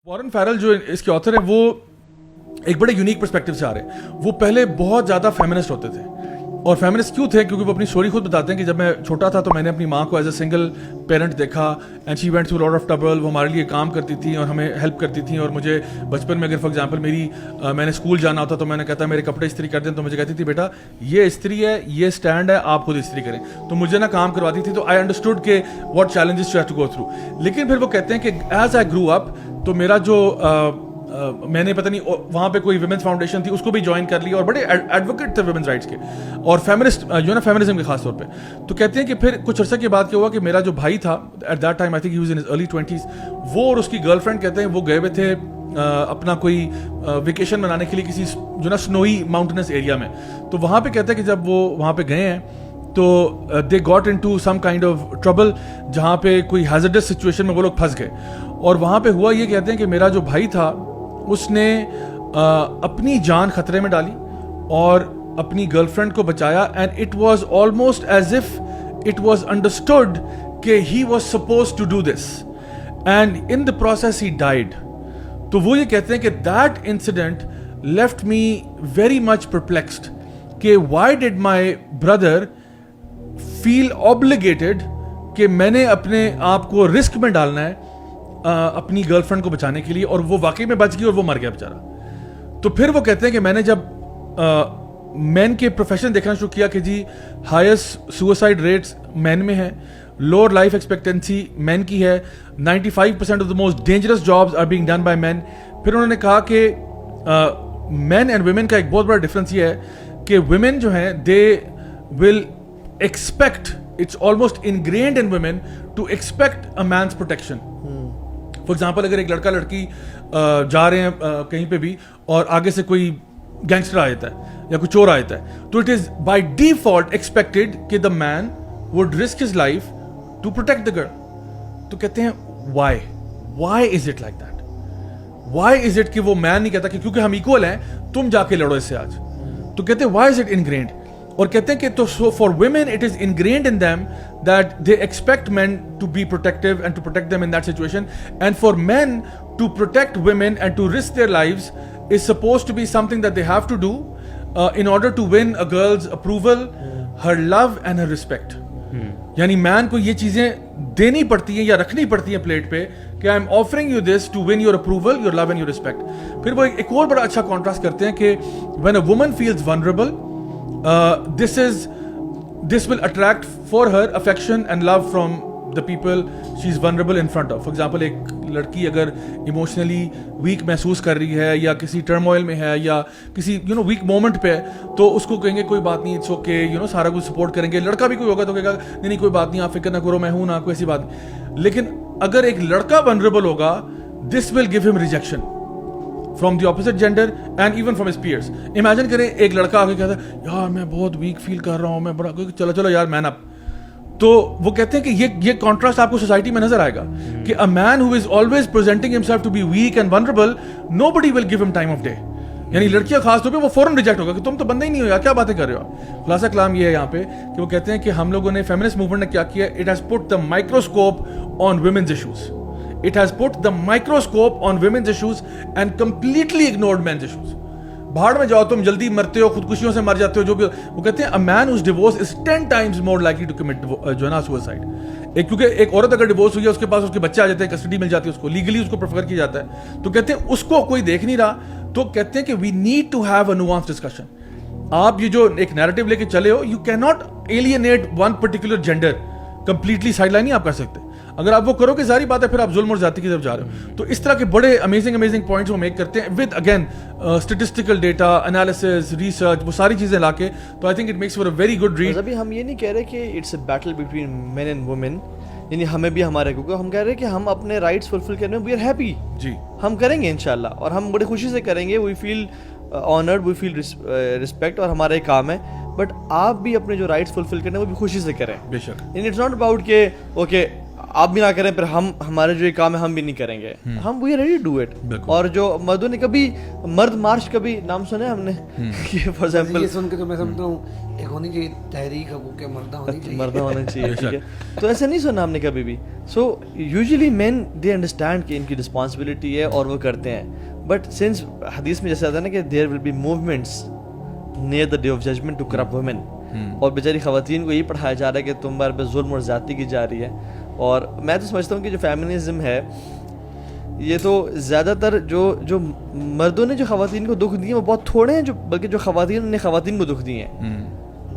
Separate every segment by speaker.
Speaker 1: Warren Feral जो इसके author हैं वो एक बड़े यूनिक पर्सपेक्टिव से आ रहे हैं. वो पहले बहुत ज़्यादा फेमिनिस्ट होते थे. और फेमिनिस्ट क्यों थे? क्योंकि वो अपनी स्टोरी खुद बताते हैं कि जब मैं छोटा था तो मैंने अपनी माँ को एज अ सिंगल पेरेंट देखा and she went through lot of trouble. वो हमारे लिए काम करती थी और हमें हेल्प करती थी. और मुझे बचपन में अगर फॉर एग्जांपल मैंने स्कूल जाना होता तो मैंने कहता मेरे कपड़े इस्त्री कर दें, तो मुझे कहती थी बेटा ये इस्त्री है, ये स्टैंड है, आप खुद इस्त्री करें. तो मुझे ना काम करवाती थी. तो आई अंडरस्टूड के what challenges you have to go through. लेकिन फिर वो कहते हैं कि एज आई ग्रू अप तो मेरा जो मैंने पता नहीं वहाँ पे कोई वुमेन्स फाउंडेशन थी उसको भी ज्वाइन कर लिया और बड़े एडवोकेट थे वुमेन्स राइट्स के और फेमिनिस्ट जो ना फेमिनिज्म के खास तौर पे. तो कहते हैं कि फिर कुछ अर्से के बाद क्या हुआ कि मेरा जो भाई था at that time I think he was in his early 20s, वो और उसकी गर्लफ्रेंड कहते हैं वो गए हुए थे अपना कोई वेकेशन मनाने के लिए किसी जो ना स्नोई माउंटेनस एरिया में. तो वहाँ पे कहते हैं कि जब वो वहाँ पे गए हैं तो they got into some kind of trouble जहाँ पे कोई हैजर्डस सिचुएशन में वो लोग फंस गए. और वहाँ पे हुआ ये कहते हैं कि मेरा जो भाई था उसने अपनी जान खतरे में डाली और अपनी गर्लफ्रेंड को बचाया. And it was almost as if it was understood कि he was supposed to do this and in the process he died. तो वो ये कहते हैं कि that incident left me very much perplexed कि why did my brother feel obligated कि मैंने अपने आप को रिस्क में डालना है अपनी गर्लफ्रेंड को बचाने के लिए. और वो वाकई में बच गई और वो मर गया बेचारा. तो फिर वो कहते हैं कि मैंने जब मैन के प्रोफेशन देखना शुरू किया कि जी हाईएस्ट सुसाइड रेट्स मैन में है, लोअर लाइफ एक्सपेक्टेंसी मैन की है, 95% of the most dangerous jobs are being done by man. फिर उन्होंने कहा कि मैन एंड वुमेन का एक बहुत बड़ा डिफरेंस ये है कि वुमेन जो हैं they will expect, it's almost ingrained in women to expect a man's protection. For example अगर एक लड़का लड़की जा रहे हैं कहीं पे भी और आगे से कोई गैंगस्टर आ जाता है या कोई चोर आ जाता है तो it is by default expected कि the man would risk his life to protect the girl. तो कहते हैं why is it like that? Why is it कि वो मैन नहीं कहता कि क्योंकि हम इक्वल हैं तुम जाके लड़ो इससे आज. तो कहते हैं व्हाई इज इट इनग्रेन्ड? और कहते हैं कि तो so for women it is ingrained in them that they expect men to be protective and to protect them in that situation, and for men to protect women and to risk their lives is supposed to be something that they have to do in order to win a girl's approval, her love and her respect. यानी man को ये चीजें देनी पड़ती हैं या रखनी पड़ती हैं प्लेट पे कि I am offering you this to win your approval, your love and your respect. फिर वो एक और बड़ा अच्छा कॉन्ट्रास्ट करते हैं कि when a woman feels vulnerable this will attract for her affection and love from the people she is vulnerable in front of. For example, एक लड़की अगर emotionally weak महसूस कर रही है या किसी turmoil में है या किसी weak moment पे है तो उसको कहेंगे कोई बात नहीं, it's okay, सारा कुछ support करेंगे. लड़का भी कोई होगा तो कहेगा नहीं कोई बात नहीं, आप फिक्र ना करो, मैं हूँ ना, कोई ऐसी बात नहीं. लेकिन अगर एक लड़का vulnerable होगा, this will give him rejection from the opposite gender and even from his peers. Imagine करें एक लड़का आके कहता है यार मैं बहुत वीक फील कर रहा हूँ, मैं बड़ा, चलो यार मैन अप. तो वो कहते हैं कि ये कॉन्ट्रास्ट आपको सोसाइटी में नजर आएगा कि a man who is always presenting himself to be weak and vulnerable, nobody will give him time of day. यानी लड़कियां खास तौर पे वो फौरन रिजेक्ट होगा कि तुम तो बंदा ही नहीं हो यार, क्या बातें कर रहे हो. खुलासा कलाम ये है यहाँ पे कि वो कहते हैं कि हम लोगों ने फेमिनिस्ट मूवमेंट ने क्या किया, it has put the microscope on women's issues. It has put the microscope on women's issues and completely ignored men's issues. भाड़ में जाओ तुम, जल्दी मरते हो, खुदकुशियों से मर जाते हो, जो भी. वो कहते हैं a man who's divorced is 10 times more likely to commit जो है ना suicide. क्योंकि एक औरत अगर डिवोर्स हुई है उसके पास उसके बच्चे आ जाते हैं, कस्टडी मिल जाती है उसको, लीगली उसको प्रेफर किया जाता है. तो कहते हैं उसको कोई देख नहीं रहा. तो कहते हैं कि we need to have a nuanced discussion. आप ये जो एक नैरेटिव लेके चले हो, you cannot alienate one particular gender, completely sideline नहीं आप कर सकते. अगर आप वो करोगे सारी बात है फिर आप जुल्म और जाति की तरफ जा रहे हो. तो इस तरह के बड़े अमेजिंग पॉइंट्स वो मेक करते हैं with again statistical data, analysis, research, वो सारी चीजें लाके. तो I think it makes for a very good read.
Speaker 2: अभी हम ये नहीं कह रहे कि it's a battle between main and women, यानी हमें भी हमारे, क्योंकि हम कह रहे हैं कि हम अपने राइट्स फुलफिल करने में वी आर हैप्पी जी, हम करेंगे इंशाल्लाह और हम बड़ी खुशी से करेंगे. We feel honoured, we feel respect और हमारा एक काम है. बट आप भी अपने जो राइट्स फुलफिल करने वो भी खुशी से करें बेशक. इट्स नॉट अबाउट के ओके آپ بھی نہ کریں پھر ہم ہمارے جو یہ کام ہے ہم بھی نہیں کریں گے, ہم we are ready to do it. اور جو مردوں نے کبھی مرد مارچ کبھی نام سنا ہے ہم نے, فار ایگزامپل
Speaker 3: یہ سن کے تو میں سمجھتا ہوں ایک ہونی چاہیے تحریک حقوق مردہ ہونی چاہیے,
Speaker 2: مردہ ہونا چاہیے, ٹھیک ہے, تو ایسا نہیں سنا ہم نے کبھی بھی. So usually main they understand کہ ان کی رسپانسبلٹی ہے اور وہ کرتے ہیں, بٹ سنس حدیث میں جیسے آتا ہے نا کہ there will be movements near the day of judgement to corrupt women, اور بیچاری خواتین کو یہی پڑھایا جا رہا ہے کہ تمہارے پہ ظلم اور زیادتی کی جا رہی ہے. اور میں تو سمجھتا ہوں کہ جو فیمنزم ہے یہ تو زیادہ تر جو مردوں نے جو خواتین کو دکھ دیے وہ بہت تھوڑے ہیں, جو بلکہ جو خواتین نے خواتین کو دکھ دیے ہیں.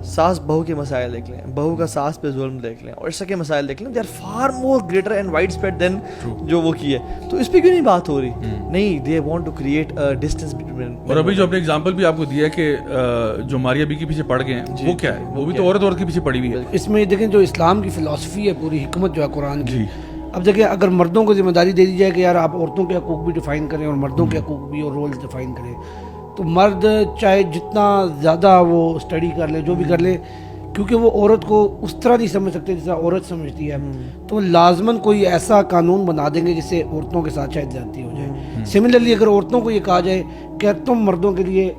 Speaker 2: ساس بہو کے مسائل دیکھ لیں, بہو کا ساس پہ ظلم دیکھ لیں, اور اس کے مسائل دیکھ لیں, they are far more greater and widespread than جو وہ کی ہے. تو اس پہ کیوں نہیں بات ہو رہی؟ نہیں, they want to create distance between.
Speaker 1: اور ابھی جو آپ نے اگزامپل بھی آپ کو دیا ہے کہ جو ماریا بی کے پیچھے پڑ گئے ہیں وہ کیا ہے, وہ بھی تو عورت کے پیچھے پڑی ہوئی ہے.
Speaker 3: اس میں دیکھیں جو اسلام کی فلسفی ہے, پوری حکمت جو ہے قرآن کی, اب دیکھیں اگر مردوں کو ذمہ داری دے دی جائے کہ یار آپ عورتوں کے حقوق بھی ڈیفائن کریں اور مردوں کے حقوق بھی اور رولز ڈیفائن کریں, تو مرد چاہے جتنا زیادہ وہ اسٹڈی کر لے جو بھی کر لے, کیونکہ وہ عورت کو اس طرح نہیں سمجھ سکتے جیسا عورت سمجھتی ہے, تو لازماً کوئی ایسا قانون بنا دیں گے جس سے عورتوں کے ساتھ شاید زیادتی ہو جائے. سملرلی اگر عورتوں کو یہ کہا جائے کہ تم مردوں کے لیے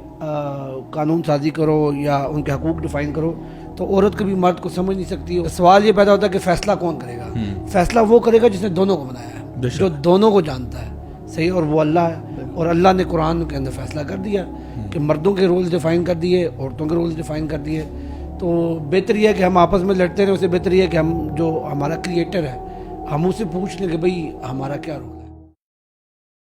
Speaker 3: قانون سازی کرو یا ان کے حقوق ڈیفائن کرو, تو عورت کبھی مرد کو سمجھ نہیں سکتی. سوال یہ پیدا ہوتا ہے کہ فیصلہ کون کرے گا؟ فیصلہ وہ کرے گا جس نے دونوں کو بنایا ہے, جو دونوں کو جانتا ہے, صحیح, اور وہ اللہ ہے. اور اللہ نے قرآن کے اندر فیصلہ کر دیا کہ مردوں کے رولز ڈیفائن کر دیے, عورتوں کے رولز ڈیفائن کر دیے. تو بہتر یہ ہے کہ ہم آپس میں لڑتے رہیں, اس سے بہتر یہ ہے کہ ہم جو ہمارا کریٹر ہے ہم اسے پوچھ لیں کہ بھئی ہمارا کیا رول